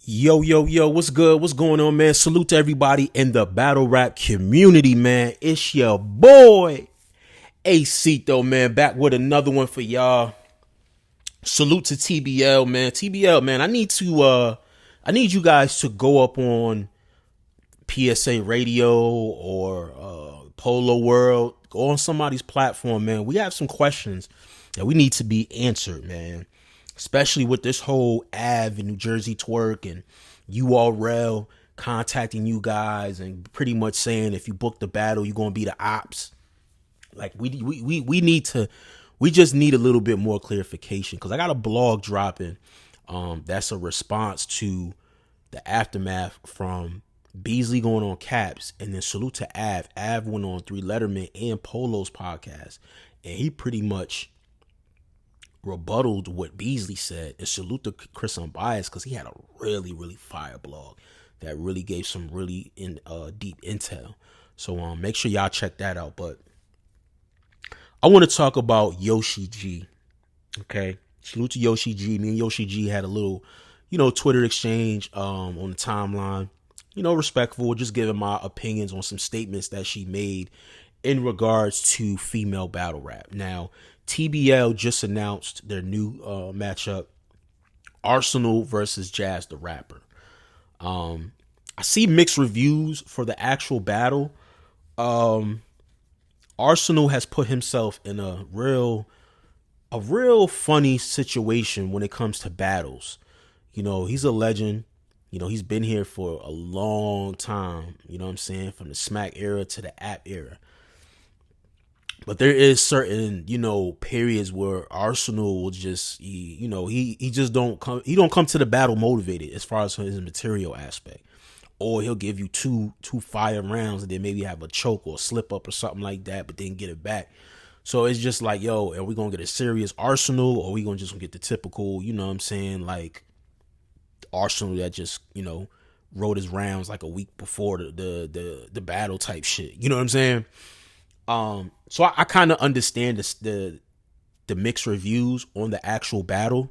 Yo, yo, yo, what's good? What's going on, man? Salute to everybody in the battle rap community, man. It's your boy, Acito, man, back with another one for y'all. Salute to TBL, man. TBL, man, I need you guys to go up on PSA Radio or Polo World. Go on somebody's platform, man. We have some questions that we need to be answered, man. Especially with this whole Av in New Jersey twerk and URL contacting you guys and pretty much saying if you book the battle, you're gonna be the ops. Like we just need a little bit more clarification because I got a blog dropping. That's a response to the aftermath from Beasley going on Caps, and then salute to Av. Av went on 3 Letterman and Polo's podcast, and he pretty much rebutted what Beasley said. And salute to Chris Unbiased because he had a really, really fire blog that really gave some really deep intel. So make sure y'all check that out. But I want to talk about Yoshi G. Okay, salute to Yoshi G. Me and Yoshi G had a little, Twitter exchange on the timeline. Respectful, just giving my opinions on some statements that she made in regards to female battle rap. Now, TBL just announced their new matchup, Arsonal versus Jazz the Rapper. I see mixed reviews for the actual battle. Arsonal has put himself in a real funny situation when it comes to battles. He's a legend. He's been here for a long time, from the Smack era to the App era. But there is certain, periods where Arsonal will just, he just don't come to the battle motivated as far as his material aspect. Or he'll give you two fire rounds and then maybe have a choke or a slip up or something like that, but then get it back. So it's just like, yo, are we going to get a serious Arsonal or are we going to just get the typical, like Arsonal that just, wrote his rounds like a week before the battle type shit. You know what I'm saying? So I kind of understand the mixed reviews on the actual battle,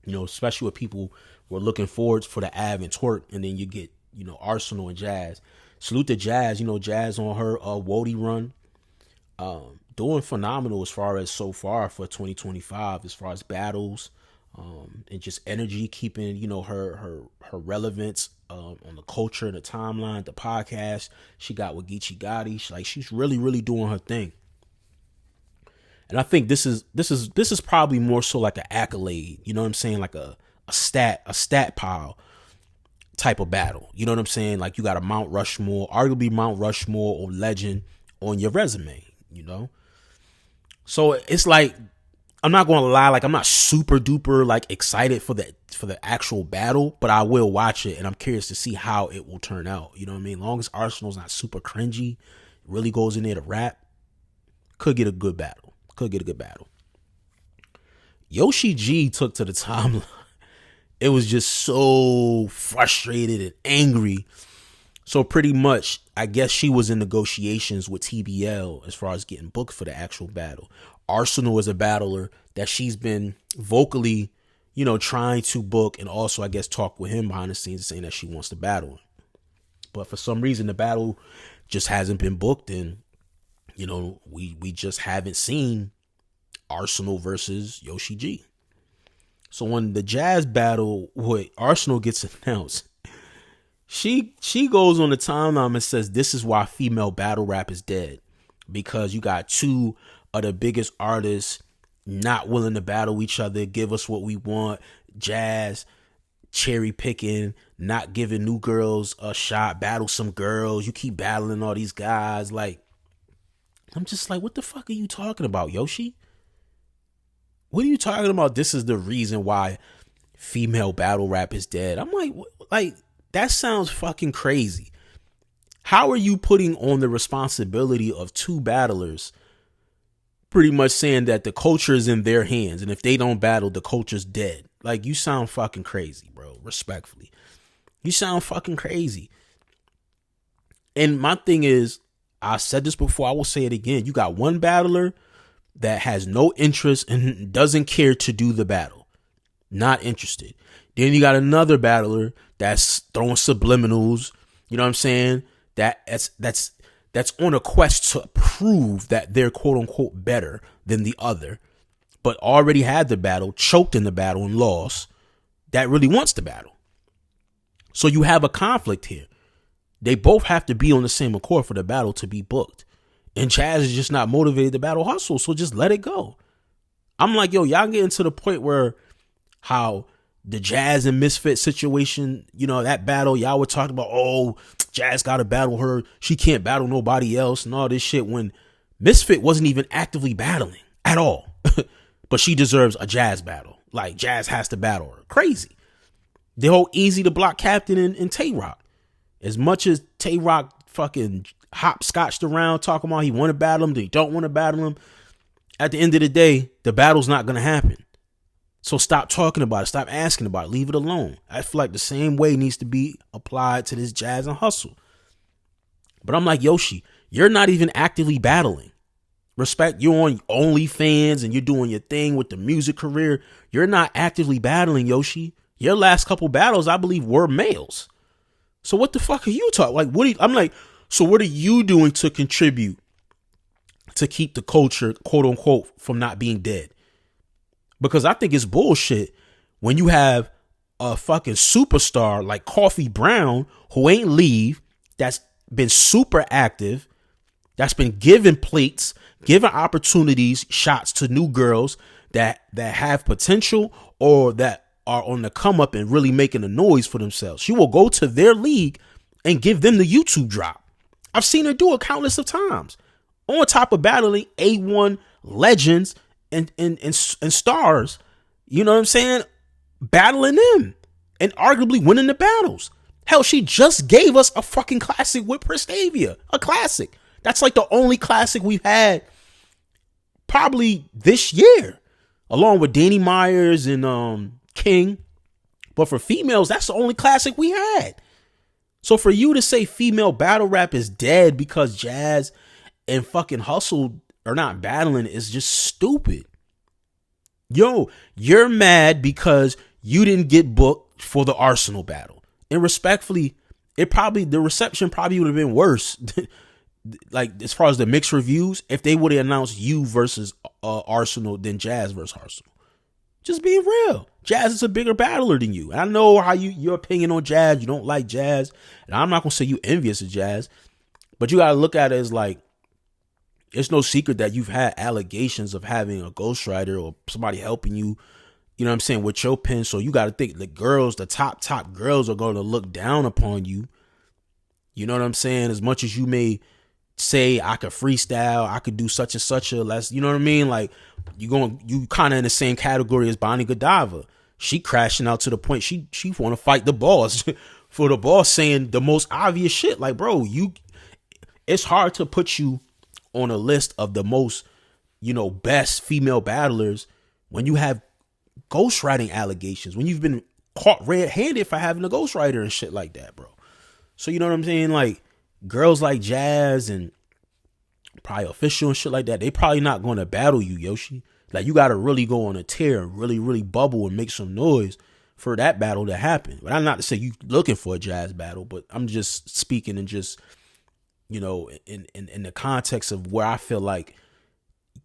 especially with people were looking forward for the Av and twerk, and then you get, Arsonal and Jazz. Salute to Jazz, Jazz on her Wody run, doing phenomenal as far as so far for 2025, as far as battles, and just energy, keeping, her relevance on the culture, the timeline, the podcast she got with Geechee Gotti. She's really, really doing her thing. And I think this is probably more so like an accolade, like a stat pile type of battle. You know what I'm saying? Like you got a Mount Rushmore, arguably Mount Rushmore or legend on your resume, So it's like, I'm not going to lie, like I'm not super duper like excited for the actual battle, but I will watch it and I'm curious to see how it will turn out. You know what I mean? As long as Arsonal's not super cringy, really goes in there to rap, could get a good battle. Yoshi G took to the timeline. It was just so frustrated and angry. So pretty much, I guess she was in negotiations with TBL as far as getting booked for the actual battle. Arsonal is a battler that she's been vocally, trying to book and also, I guess, talk with him behind the scenes saying that she wants to battle him. But for some reason, the battle just hasn't been booked and, we just haven't seen Arsonal versus Yoshi G. So when the Jazz battle with Arsonal gets announced, she goes on the timeline and says this is why female battle rap is dead, because you got two of the biggest artists not willing to battle each other, give us what we want. Jazz cherry picking, not giving new girls a shot, battle some girls. You keep battling all these guys. Like, I'm just like, what the fuck are you talking about, Yoshi? What are you talking about? This is the reason why female battle rap is dead. I'm like, that sounds fucking crazy. How are you putting on the responsibility of two battlers pretty much saying that the culture is in their hands and if they don't battle, the culture's dead? Like, you sound fucking crazy, bro. Respectfully. You sound fucking crazy. And my thing is, I said this before, I will say it again. You got one battler that has no interest and doesn't care to do the battle. Not interested. Then you got another battler that's throwing subliminals. You know what I'm saying? That's on a quest to prove that they're quote unquote better than the other, but already had the battle, choked in the battle, and lost. That really wants the battle. So you have a conflict here. They both have to be on the same accord for the battle to be booked. And Chaz is just not motivated to battle hustle, so just let it go. I'm like, yo, y'all getting to the point where how the Jazz and Misfit situation, that battle, y'all were talking about, oh, Jazz got to battle her. She can't battle nobody else and all this shit, when Misfit wasn't even actively battling at all. But she deserves a Jazz battle. Like, Jazz has to battle her. Crazy. The whole easy to block captain in Tay-Rock. As much as Tay-Rock fucking hopscotched around talking about he want to battle him, he don't want to battle him, at the end of the day, the battle's not going to happen. So stop talking about it. Stop asking about it. Leave it alone. I feel like the same way needs to be applied to this Jazz and Hustle. But I'm like, Yoshi, you're not even actively battling. Respect, you're on OnlyFans and you're doing your thing with the music career. You're not actively battling, Yoshi. Your last couple battles, I believe, were males. So what the fuck are you talking? Like, I'm like, so what are you doing to contribute to keep the culture, quote unquote, from not being dead? Because I think it's bullshit when you have a fucking superstar like Coffee Brown who ain't leave, that's been super active, that's been giving plates, giving opportunities, shots to new girls that have potential or that are on the come up and really making a noise for themselves. She will go to their league and give them the YouTube drop. I've seen her do it countless of times. On top of battling A1 legends and stars, you know what I'm saying? Battling them and arguably winning the battles. Hell, she just gave us a fucking classic with Prestavia. A classic. That's like the only classic we've had probably this year, along with Danny Myers and King. But for females, that's the only classic we had. So for you to say female battle rap is dead because Jazz and fucking Hustle are not battling is just stupid. Yo, you're mad because you didn't get booked for the Arsonal battle. And respectfully, the reception probably would have been worse. Like, as far as the mixed reviews, if they would have announced you versus Arsonal than Jazz versus Arsonal. Just being real. Jazz is a bigger battler than you. And I know how your opinion on Jazz, you don't like Jazz. And I'm not going to say you envious of Jazz. But you got to look at it as like, it's no secret that you've had allegations of having a ghostwriter or somebody helping you, you know what I'm saying, with your pen. So you got to think the top girls are going to look down upon you. You know what I'm saying? As much as you may say, I could freestyle, I could do such and such a less, you know what I mean? Like, you kind of in the same category as Bonnie Godiva. She crashing out to the point she want to fight the boss for the boss saying the most obvious shit. Like, bro, it's hard to put you on a list of the most, best female battlers when you have ghostwriting allegations, when you've been caught red-handed for having a ghostwriter and shit like that, bro. So you know what I'm saying? Like, girls like Jazz and probably Official and shit like that, they probably not going to battle you, Yoshi. Like, you got to really go on a tear and really, really bubble and make some noise for that battle to happen. But I'm not to say you looking for a Jazz battle, but I'm just speaking and just, in the context of where I feel like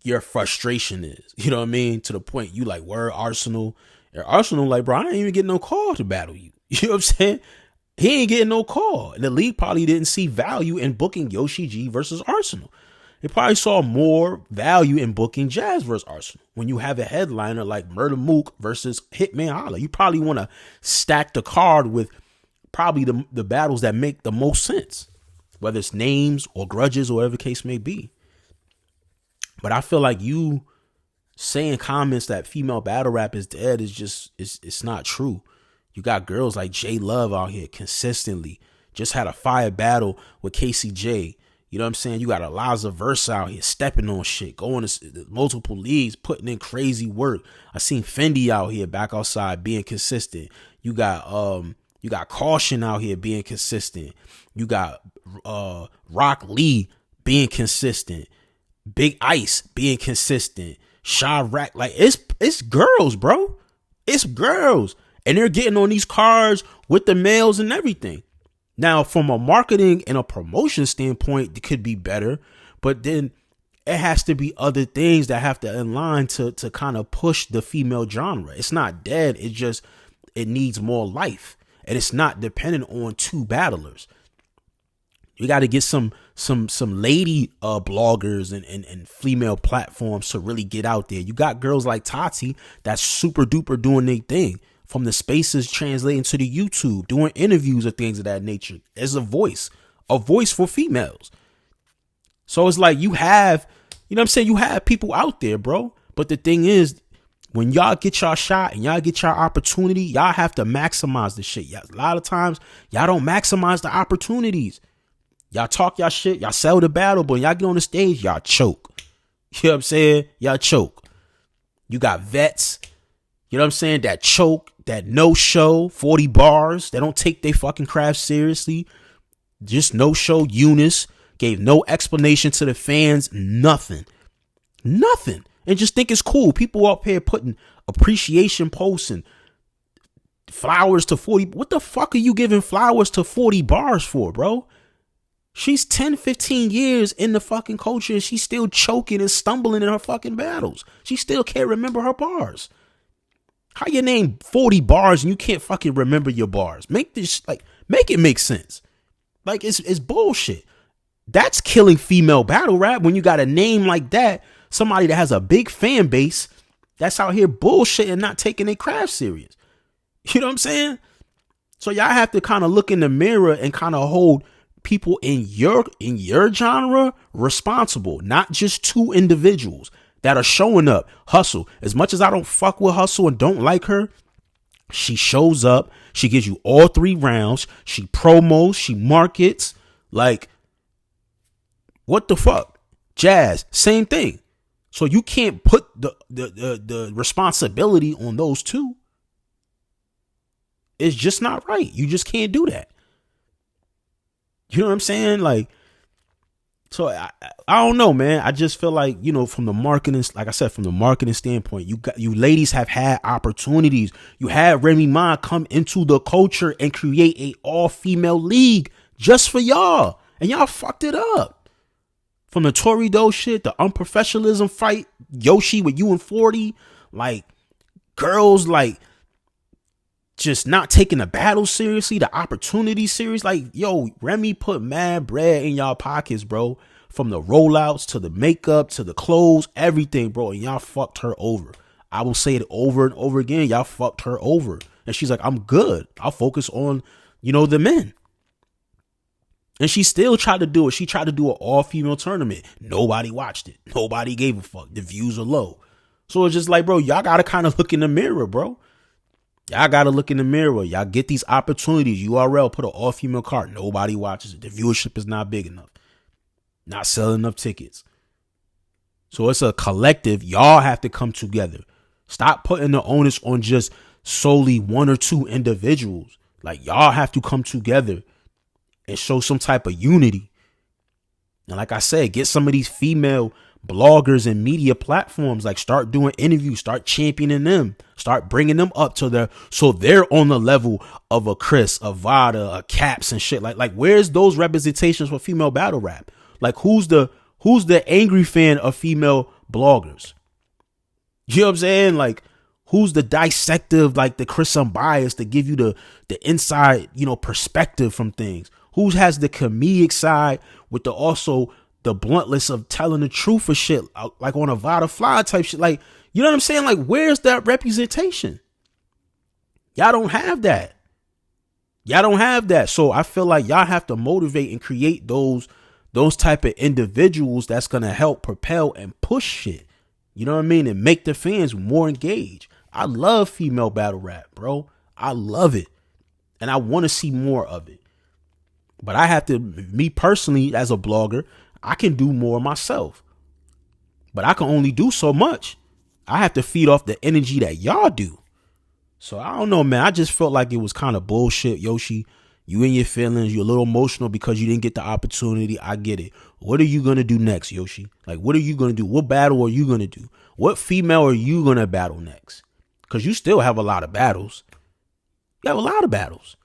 your frustration is, you know what I mean? To the point you like, where Arsonal? Arsonal like, bro, I ain't even getting no call to battle you. You know what I'm saying? He ain't getting no call. And the league probably didn't see value in booking Yoshi G versus Arsonal. They probably saw more value in booking Jazz versus Arsonal. When you have a headliner like Murder Mook versus Hitman Holla, you probably want to stack the card with probably the battles that make the most sense, whether it's names or grudges or whatever the case may be. But I feel like you saying comments that female battle rap is dead is just, it's not true. You got girls like J Love out here consistently. Just had a fire battle with KCJ. You know what I'm saying? You got Eliza Verse out here stepping on shit, going to multiple leagues, putting in crazy work. I seen Fendi out here back outside being consistent. You got Caution out here being consistent. You got Rock Lee being consistent. Big Ice being consistent. Chirac, like it's girls, bro. It's girls. And they're getting on these cards with the males and everything. Now, from a marketing and a promotion standpoint, it could be better, but then it has to be other things that have to align to kind of push the female genre. It's not dead. It needs more life, and it's not dependent on two battlers. You got to get some lady bloggers and female platforms to really get out there. You got girls like Tati that's super duper doing their thing, from the spaces translating to the YouTube, doing interviews or things of that nature. As a voice for females. So it's like you have, you know what I'm saying? You have people out there, bro. But the thing is, when y'all get y'all shot and y'all get y'all opportunity, y'all have to maximize the shit. A lot of times, y'all don't maximize the opportunities. Y'all talk y'all shit, y'all sell the battle, but when y'all get on the stage, y'all choke. You know what I'm saying? Y'all choke. You got vets, you know what I'm saying, that choke, that no show, 40 bars. They don't take their fucking craft seriously. Just no show. Eunice gave no explanation to the fans. Nothing. And just think it's cool. People up here putting appreciation posts and flowers to 40. What the fuck are you giving flowers to 40 bars for, bro? She's 10, 15 years in the fucking culture and she's still choking and stumbling in her fucking battles. She still can't remember her bars. How you name 40 bars and you can't fucking remember your bars? Make it make sense. Like, it's bullshit. That's killing female battle rap when you got a name like that. Somebody that has a big fan base that's out here bullshit and not taking their craft serious. You know what I'm saying? So y'all have to kind of look in the mirror and kind of hold people in your genre responsible, not just two individuals that are showing up. Hustle, as much as I don't fuck with Hustle and don't like her, she shows up, she gives you all 3 rounds, she promos, she markets. Like, what the fuck? Jazz, same thing. So you can't put the responsibility on those two. It's just not right. You just can't do that. You know what I'm saying? Like, so I don't know, man. I just feel like, you know, from the marketing, like I said, from the marketing standpoint, you ladies have had opportunities. You had Remy Ma come into the culture and create a all female league just for y'all, and y'all fucked it up. From the Torido shit, the unprofessionalism fight, Yoshi with you and 40, like girls like just not taking the battle seriously, the opportunity serious. Like, yo, Remy put mad bread in y'all pockets, bro. From the rollouts to the makeup to the clothes, everything, bro. And y'all fucked her over. I will say it over and over again. Y'all fucked her over. And she's like, I'm good. I'll focus on, you know, the men. And she still tried to do it. She tried to do an all-female tournament. Nobody watched it. Nobody gave a fuck. The views are low. So it's just like, bro, y'all got to kind of look in the mirror, bro. Y'all got to look in the mirror. Y'all get these opportunities. URL, put an all-female card. Nobody watches it. The viewership is not big enough. Not selling enough tickets. So it's a collective. Y'all have to come together. Stop putting the onus on just solely one or two individuals. Like, y'all have to come together and show some type of unity. And like I said, get some of these female bloggers and media platforms, like start doing interviews, start championing them, start bringing them up to so they're on the level of a Chris, a Vada, a Caps and shit. Like where's those representations for female battle rap? Like who's the angry fan of female bloggers? You know what I'm saying? Like, who's the dissective, like the Chris Unbiased, to give you the inside, you know, perspective from things? Who has the comedic side with also the bluntness of telling the truth for shit, like on a Vada Fly type shit? Like, you know what I'm saying? Like, where's that representation? Y'all don't have that. So I feel like y'all have to motivate and create those type of individuals that's going to help propel and push shit. You know what I mean? And make the fans more engaged. I love female battle rap, bro. I love it. And I want to see more of it. But I have to, me personally, as a blogger, I can do more myself. But I can only do so much. I have to feed off the energy that y'all do. So I don't know, man. I just felt like it was kind of bullshit, Yoshi. You in your feelings. You're a little emotional because you didn't get the opportunity. I get it. What are you going to do next, Yoshi? Like, what are you going to do? What battle are you going to do? What female are you going to battle next? Because you still have a lot of battles. You have a lot of battles.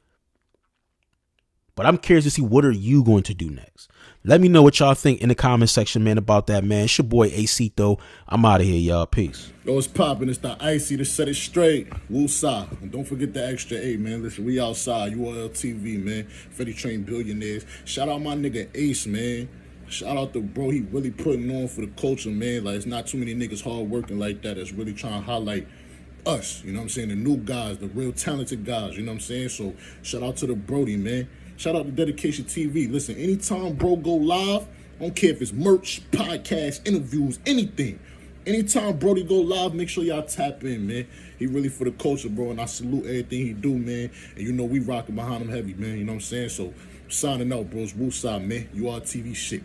But I'm curious to see, what are you going to do next? Let me know what y'all think in the comment section, man, about that, man. It's your boy Acito. I'm out of here, y'all. Peace. Yo, it's poppin'. It's the Icy to set it straight. Woo-sa. And don't forget the extra 8, man. Listen, we outside. URL TV, man. Fetty Train Billionaires. Shout out my nigga Ace, man. Shout out to bro. He really putting on for the culture, man. Like, it's not too many niggas hard working like that that's really trying to highlight us. You know what I'm saying? The new guys, the real talented guys. You know what I'm saying? So, shout out to the Brody, man. Shout out to Dedication TV. Listen, anytime bro go live, I don't care if it's merch, podcast, interviews, anything. Anytime Brody go live, make sure y'all tap in, man. He really for the culture, bro, and I salute everything he do, man. And you know we rocking behind him heavy, man. You know what I'm saying? So, signing out, bros. Woosah, man. You are TV shit.